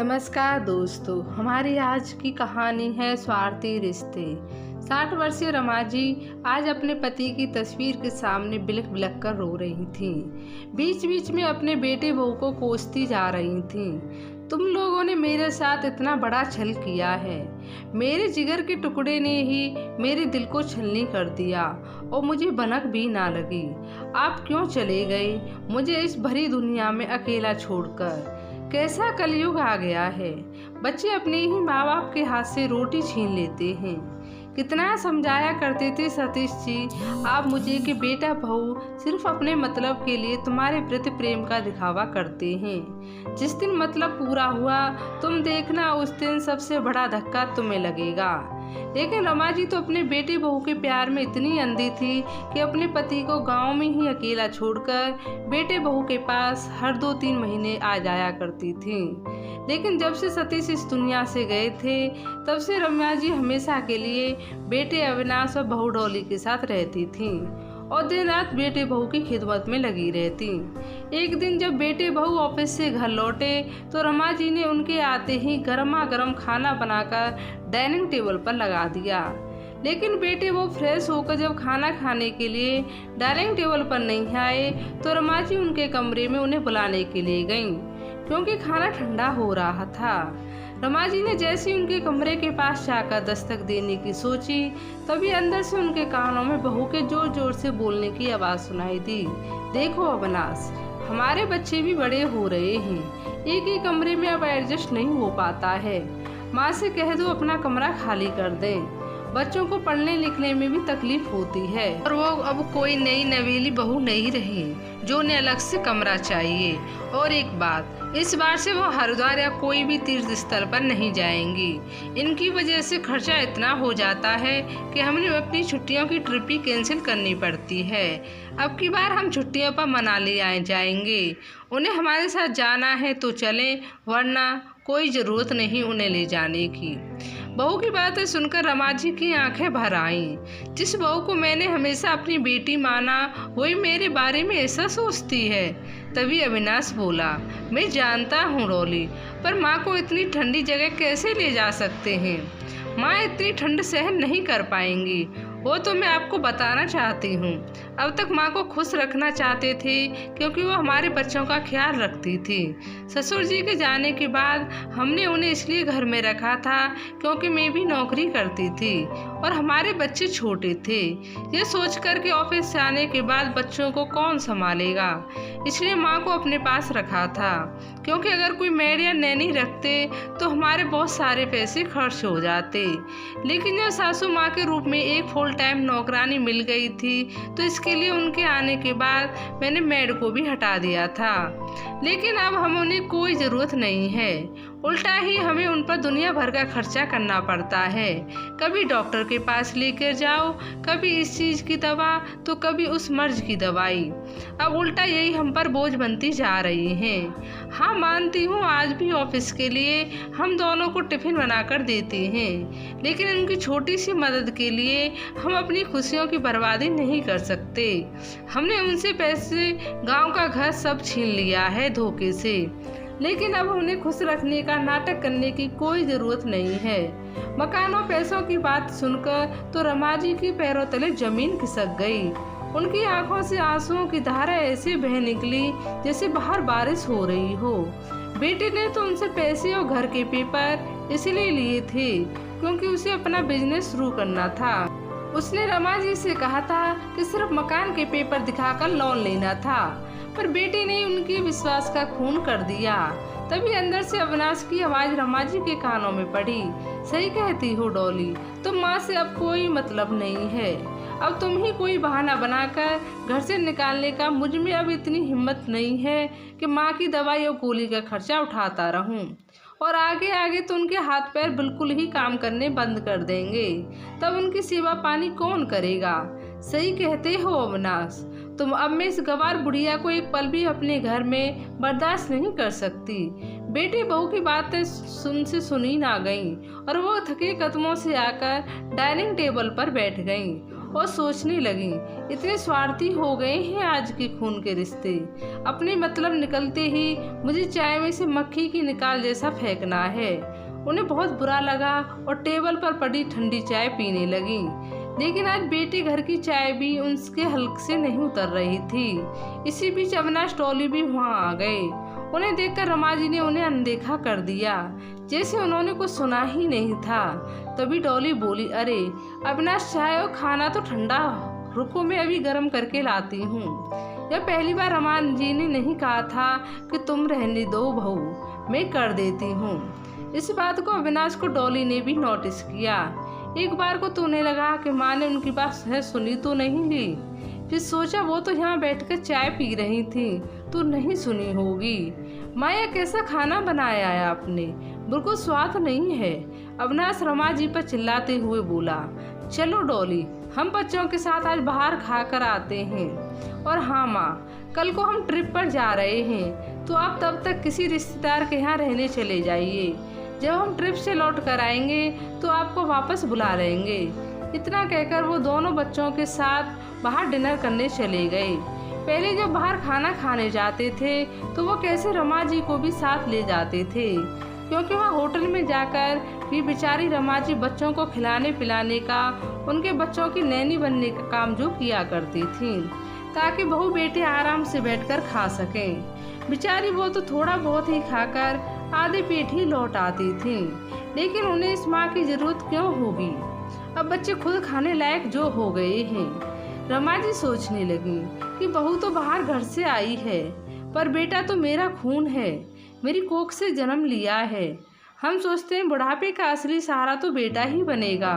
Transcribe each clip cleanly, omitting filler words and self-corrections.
नमस्कार दोस्तों, हमारी आज की कहानी है स्वार्थी रिश्ते। 60 वर्षीय रमा जी आज अपने पति की तस्वीर के सामने बिलख बिलख कर रो रही थीं। बीच बीच में अपने बेटे बहू को कोसती जा रही थीं। तुम लोगों ने मेरे साथ इतना बड़ा छल किया है। मेरे जिगर के टुकड़े ने ही मेरे दिल को छलनी कर दिया और मुझे भनक भी ना लगी। आप क्यों चले गए मुझे इस भरी दुनिया में अकेला छोड़कर? कैसा कलयुग आ गया है। बच्चे अपने ही माँ बाप के हाथ से रोटी छीन लेते हैं। कितना समझाया करते थे सतीश जी आप मुझे कि बेटा बहू सिर्फ अपने मतलब के लिए तुम्हारे प्रति प्रेम का दिखावा करते हैं। जिस दिन मतलब पूरा हुआ तुम देखना उस दिन सबसे बड़ा धक्का तुम्हें लगेगा। लेकिन रमा जी तो अपने बेटे बहू के प्यार में इतनी अंधी थी कि अपने पति को गांव में ही अकेला छोड़कर बेटे बहू के पास हर 2-3 महीने आ जाया करती थी। लेकिन जब से सतीश इस दुनिया से गए थे तब से रम्या जी हमेशा के लिए बेटे अविनाश और बहू डॉली के साथ रहती थीं और दिन रात बेटे बहू की खिदमत में लगी रहती। एक दिन जब बेटे बहू ऑफिस से घर लौटे तो रमा जी ने उनके आते ही गर्मा गर्म खाना बनाकर डाइनिंग टेबल पर लगा दिया। लेकिन बेटे वो फ्रेश होकर जब खाना खाने के लिए डाइनिंग टेबल पर नहीं आए तो रमा जी उनके कमरे में उन्हें बुलाने के लिए गईं, क्योंकि खाना ठंडा हो रहा था। रमा जी ने जैसे उनके कमरे के पास जाकर दस्तक देने की सोची तभी अंदर से उनके कानों में बहू के जोर जोर से बोलने की आवाज़ सुनाई दी। देखो अविनाश, हमारे बच्चे भी बड़े हो रहे हैं, एक ही कमरे में अब एडजस्ट नहीं हो पाता है। माँ से कह दो अपना कमरा खाली कर दें। बच्चों को पढ़ने लिखने में भी तकलीफ होती है और वो अब कोई नई नवेली बहू नहीं रही जो उन्हें अलग से कमरा चाहिए। और एक बात, इस बार से वो हरिद्वार या कोई भी तीर्थ स्थल पर नहीं जाएंगी। इनकी वजह से खर्चा इतना हो जाता है कि हमें अपनी छुट्टियों की ट्रिप ही कैंसिल करनी पड़ती है। अब की बार हम छुट्टियों पर मनाली जाएंगे। उन्हें हमारे साथ जाना है तो चलें, वरना कोई ज़रूरत नहीं उन्हें ले जाने की। बहू की बातें सुनकर रमा जी की आंखें भर आईं। जिस बहू को मैंने हमेशा अपनी बेटी माना वही मेरे बारे में ऐसा सोचती है। तभी अविनाश बोला, मैं जानता हूँ डॉली, पर माँ को इतनी ठंडी जगह कैसे ले जा सकते हैं? माँ इतनी ठंड सहन नहीं कर पाएंगी, वो तो मैं आपको बताना चाहती हूँ। अब तक माँ को खुश रखना चाहते थे क्योंकि वो हमारे बच्चों का ख्याल रखती थी। ससुर जी के जाने के बाद हमने उन्हें इसलिए घर में रखा था क्योंकि मैं भी नौकरी करती थी और हमारे बच्चे छोटे थे। ये सोच कर कि ऑफिस से आने के बाद बच्चों को कौन संभालेगा, इसलिए माँ को अपने पास रखा था। क्योंकि अगर कोई मेड या नैनी रखते तो हमारे बहुत सारे पैसे खर्च हो जाते। लेकिन जब सासू माँ के रूप में एक फुल टाइम नौकरानी मिल गई थी तो इसके लिए उनके आने के बाद मैंने मेड को भी हटा दिया था। लेकिन अब हम उन्हें कोई ज़रूरत नहीं है, उल्टा ही हमें उन पर दुनिया भर का खर्चा करना पड़ता है। कभी डॉक्टर के पास लेकर जाओ, कभी इस चीज़ की दवा तो कभी उस मर्ज की दवाई। अब उल्टा यही हम पर बोझ बनती जा रही हैं। हाँ मानती हूँ आज भी ऑफिस के लिए हम दोनों को टिफ़िन बनाकर देते हैं, लेकिन उनकी छोटी सी मदद के लिए हम अपनी खुशियों की बर्बादी नहीं कर सकते। हमने उनसे पैसे, गाँव का घर सब छीन लिया है धोखे से, लेकिन अब उन्हें खुश रखने का नाटक करने की कोई ज़रूरत नहीं है। मकान और पैसों की बात सुनकर तो रमा जी की पैरों तले जमीन खिसक गई। उनकी आंखों से आंसुओं की धारा ऐसे बह निकली जैसे बाहर बारिश हो रही हो। बेटे ने तो उनसे पैसे और घर के पेपर इसलिए लिए थे क्योंकि उसे अपना बिजनेस शुरू करना था। उसने रमा जी से कहा था कि सिर्फ मकान के पेपर दिखाकर लोन लेना था, पर बेटे ने उनके विश्वास का खून कर दिया। तभी अंदर से अविनाश की आवाज़ रमा जी के कानों में पड़ी, सही कहती हो डॉली, तुम माँ से अब कोई मतलब नहीं है। अब तुम ही कोई बहाना बनाकर घर से निकालने का। मुझ में अब इतनी हिम्मत नहीं है कि माँ की दवाई और गोली का खर्चा उठाता रहूं, और आगे आगे तो उनके हाथ पैर बिल्कुल ही काम करने बंद कर देंगे। तब उनकी सेवा पानी कौन करेगा? सही कहते हो अविनाश, तुम अब मैं इस गवार बुढ़िया को एक पल भी अपने घर में बर्दाश्त नहीं कर सकती। बेटे बहू की बातें सुनी ना गईं और वो थके कदमों से आकर डाइनिंग टेबल पर बैठ गईं और सोचने लगीं, इतने स्वार्थी हो गए हैं आज के खून के रिश्ते। अपने मतलब निकलते ही मुझे चाय में से मक्खी की निकाल जैसा फेंकना है। उन्हें बहुत बुरा लगा और टेबल पर पड़ी ठंडी चाय पीने लगी। लेकिन आज बेटे घर की चाय भी उनके हलक से नहीं उतर रही थी। इसी बीच अविनाश डॉली भी वहां आ गए। उन्हें देखकर रमा जी ने उन्हें अनदेखा कर दिया, जैसे उन्होंने कुछ सुना ही नहीं था। तभी डॉली बोली, अरे अविनाश, चाय और खाना तो ठंडा, रुको मैं अभी गर्म करके लाती हूँ। यह पहली बार रमा जी ने नहीं कहा था कि तुम रहने दो बहू, मैं कर देती हूँ। इस बात को अविनाश को डॉली ने भी नोटिस किया। एक बार को तो उन्हें लगा कि माँ ने उनकी बात सुनी तो नहीं ली। फिर सोचा वो तो यहाँ बैठकर चाय पी रही थी तो नहीं सुनी होगी। माँ, यह कैसा खाना बनाया है आपने, बिल्कुल स्वाद नहीं है। अविनाश रमा जी पर चिल्लाते हुए बोला, चलो डॉली, हम बच्चों के साथ आज बाहर खा कर आते हैं। और हाँ माँ, कल को हम ट्रिप पर जा रहे हैं तो आप तब तक किसी रिश्तेदार के यहाँ रहने चले जाइए। जब हम ट्रिप से लौट कर आएंगे तो आपको वापस बुला लेंगे। इतना कहकर वो दोनों बच्चों के साथ बाहर डिनर करने चले गए। पहले जब बाहर खाना खाने जाते थे तो वो कैसे रमा जी को भी साथ ले जाते थे, क्योंकि वहाँ होटल में जाकर भी बेचारी रमा जी बच्चों को खिलाने पिलाने का, उनके बच्चों की नैनी बनने का काम जो किया करती थी, ताकि बहू बेटे आराम से बैठकर खा सकें। बेचारी वो तो थोड़ा बहुत ही खाकर आधे पेट ही लौट आती थी। लेकिन उन्हें इस माँ की जरूरत क्यों होगी, अब बच्चे खुद खाने लायक जो हो गए हैं। रमा जी सोचने लगी कि बहू तो बाहर घर से आई है, पर बेटा तो मेरा खून है, मेरी कोख से जन्म लिया है। हम सोचते हैं बुढ़ापे का असली सहारा तो बेटा ही बनेगा,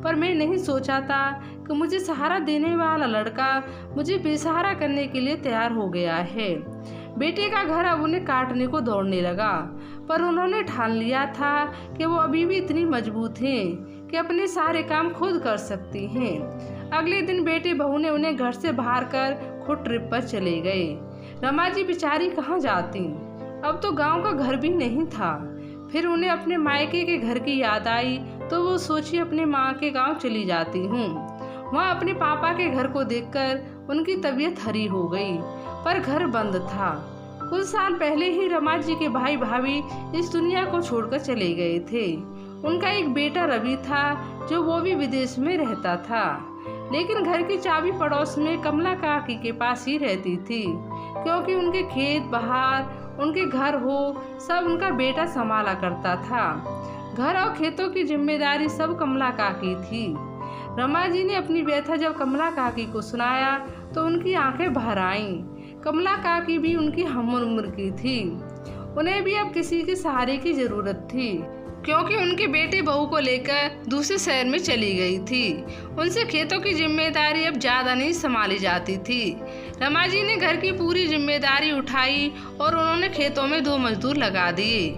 पर मैं नहीं सोचा था कि मुझे सहारा देने वाला लड़का मुझे बेसहारा करने के लिए तैयार हो गया है। बेटे का घर अब उन्हें काटने को दौड़ने लगा, पर उन्होंने ठान लिया था कि वो अभी भी इतनी मजबूत हैं कि अपने सारे काम खुद कर सकती हैं। अगले दिन बेटे बहू ने उन्हें घर से बाहर कर खुद ट्रिप पर चले गए। रमा जी बेचारी कहाँ जाती, अब तो गांव का घर भी नहीं था। फिर उन्हें अपने मायके के घर की याद आई तो वो सोची अपने माँ के गांव चली जाती हूँ। वहाँ अपने पापा के घर को देखकर उनकी तबीयत हरी हो गई, पर घर बंद था। कुछ साल पहले ही रमा जी के भाई भाभी इस दुनिया को छोड़कर चले गए थे। उनका एक बेटा रवि था जो वो भी विदेश में रहता था, लेकिन घर की चाबी पड़ोस में कमला काकी के पास ही रहती थी, क्योंकि उनके खेत बाहर उनके घर हो सब उनका बेटा संभाला करता था। घर और खेतों की जिम्मेदारी सब कमला काकी थी। रमा जी ने अपनी व्यथा जब कमला काकी को सुनाया तो उनकी आंखें भर आईं। कमला काकी भी उनकी हम उम्र की थी, उन्हें भी अब किसी के सहारे की जरूरत थी, क्योंकि उनके बेटे बहू को लेकर दूसरे शहर में चली गई थी। उनसे खेतों की जिम्मेदारी अब ज़्यादा नहीं संभाली जाती थी। रमा जी ने घर की पूरी जिम्मेदारी उठाई और उन्होंने खेतों में 2 मजदूर लगा दिए।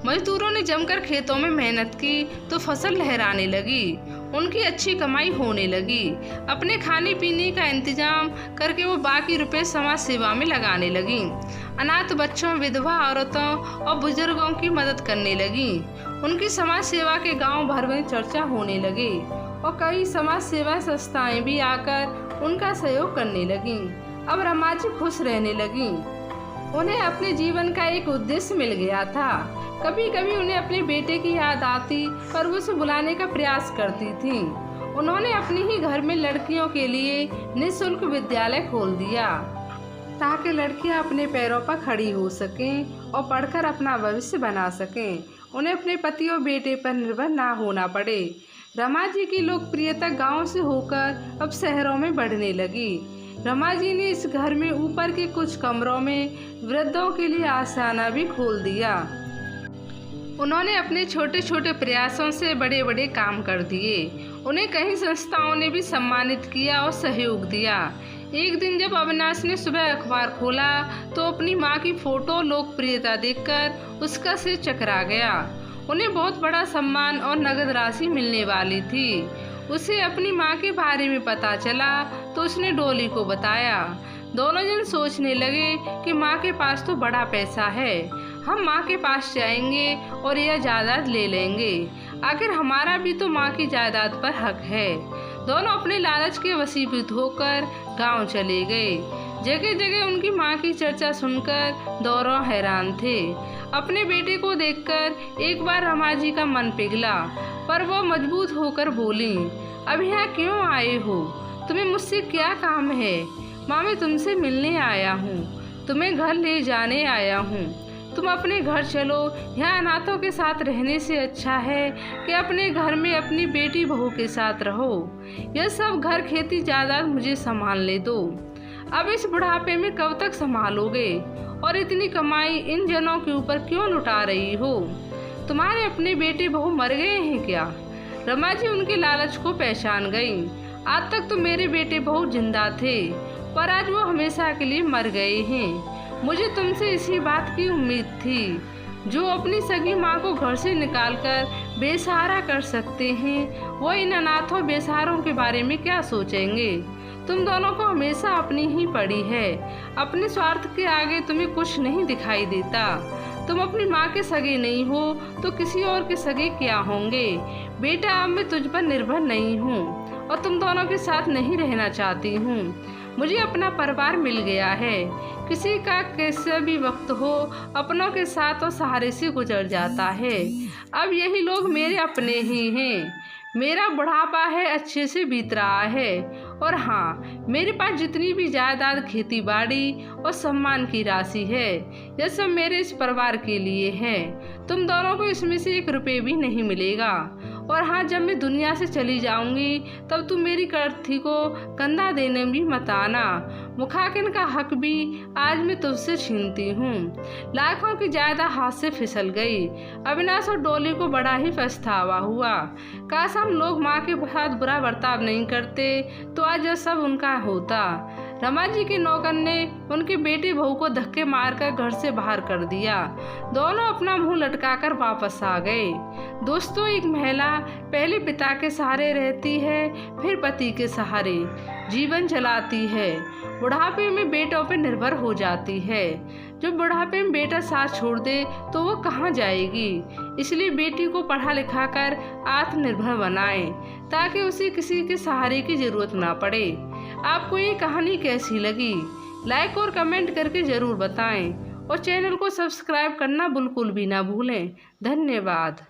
मजदूरों ने जमकर खेतों में मेहनत की तो फसल लहराने लगी, उनकी अच्छी कमाई होने लगी। अपने खाने पीने का इंतजाम करके वो बाकी रुपए समाज सेवा में लगाने लगी। अनाथ बच्चों, विधवा औरतों और बुजुर्गों की मदद करने लगी। उनकी समाज सेवा के गांव भर में चर्चा होने लगे और कई समाज सेवा संस्थाएं भी आकर उनका सहयोग करने लगीं। अब रमा जी खुश रहने लगी। उन्हें अपने जीवन का एक उद्देश्य मिल गया था। कभी कभी उन्हें अपने बेटे की याद आती, पर वो उसे बुलाने का प्रयास करती थी। उन्होंने अपने ही घर में लड़कियों के लिए निःशुल्क विद्यालय खोल दिया, ताकि लड़कियां अपने पैरों पर खड़ी हो सकें और पढ़कर अपना भविष्य बना सकें। उन्हें अपने पति और बेटे पर निर्भर ना होना पड़े। रमा जी की लोकप्रियता गांव से होकर अब शहरों में बढ़ने लगी। रमा जी ने इस घर में ऊपर के कुछ कमरों में वृद्धों के लिए आशियाना भी खोल दिया। उन्होंने अपने छोटे छोटे प्रयासों से बड़े बड़े काम कर दिए। उन्हें कई संस्थाओं ने भी सम्मानित किया और सहयोग दिया। एक दिन जब अविनाश ने सुबह अखबार खोला तो अपनी माँ की फोटो लोकप्रियता देखकर उसका सिर चकरा गया। उन्हें बहुत बड़ा सम्मान और नगद राशि मिलने वाली थी। उसे अपनी माँ के बारे में पता चला तो उसने डॉली को बताया। दोनों जन सोचने लगे कि माँ के पास तो बड़ा पैसा है, हम माँ के पास जाएंगे और यह जायदाद ले लेंगे। आखिर हमारा भी तो माँ की जायदाद पर हक है। दोनों अपने लालच के वशीभूत होकर गांव चले गए। जगह जगह उनकी माँ की चर्चा सुनकर दोनों हैरान थे। अपने बेटे को देखकर एक बार रमा जी का मन पिघला, पर वो मजबूत होकर बोली, अब यहाँ क्यों आए हो? तुम्हें मुझसे क्या काम है? माँ, मैं तुमसे मिलने आया हूँ, तुम्हें घर ले जाने आया हूँ। तुम अपने घर चलो, यहाँ अनाथों के साथ रहने से अच्छा है कि अपने घर में अपनी बेटी बहू के साथ रहो। यह सब घर खेती जायदाद मुझे संभालने दो। अब इस बुढ़ापे में कब तक संभालोगे? और इतनी कमाई इन जनों के ऊपर क्यों लुटा रही हो? तुम्हारे अपने बेटे बहू मर गए हैं क्या? रमा जी उनके लालच को पहचान गई। आज तक तो मेरे बेटे बहू जिंदा थे, पर आज वो हमेशा के लिए मर गए हैं। मुझे तुमसे इसी बात की उम्मीद थी। जो अपनी सगी माँ को घर से निकालकर बेसहारा कर सकते हैं, वो इन अनाथों बेसहारों के बारे में क्या सोचेंगे? तुम दोनों को हमेशा अपनी ही पड़ी है। अपने स्वार्थ के आगे तुम्हें कुछ नहीं दिखाई देता। तुम अपनी माँ के सगे नहीं हो तो किसी और के सगे क्या होंगे? बेटा, अब मैं तुझ पर निर्भर नहीं हूँ और तुम दोनों के साथ नहीं रहना चाहती हूँ। मुझे अपना परिवार मिल गया है। किसी का कैसे भी वक्त हो, अपनों के साथ और सहारे से गुजर जाता है। अब यही लोग मेरे अपने ही हैं। मेरा बुढ़ापा है अच्छे से बीत रहा है, और हाँ, मेरे पास जितनी भी जायदाद, खेती बाड़ी और सम्मान की राशि है, यह सब मेरे इस परिवार के लिए है। तुम दोनों को इसमें से 1 रुपये भी नहीं मिलेगा। और हाँ, जब मैं दुनिया से चली जाऊंगी तब तुम मेरी अर्थी को कंधा देने भी मत आना। मुखाकिन का हक भी आज मैं तुझसे छीनती हूँ। लाखों की जायदाद हाथ से फिसल गई। अविनाश और डोली को बड़ा ही पछतावा हुआ। काश हम लोग माँ के साथ बुरा बर्ताव नहीं करते तो आज यह सब उनका होता। रमा जी के नौकर ने उनके बेटे बहू को धक्के मारकर घर से बाहर कर दिया। दोनों अपना मुंह लटकाकर वापस आ गए। दोस्तों, एक महिला पहले पिता के सहारे रहती है, फिर पति के सहारे जीवन चलाती है। बुढ़ापे में बेटों पर निर्भर हो जाती है। जब बुढ़ापे में बेटा साथ छोड़ दे तो वो कहाँ जाएगी? इसलिए बेटी को पढ़ा लिखा कर आत्मनिर्भर बनाएं, ताकि उसे किसी के सहारे की जरूरत ना पड़े। आपको ये कहानी कैसी लगी? लाइक और कमेंट करके ज़रूर बताएं, और चैनल को सब्सक्राइब करना बिल्कुल भी ना भूलें। धन्यवाद।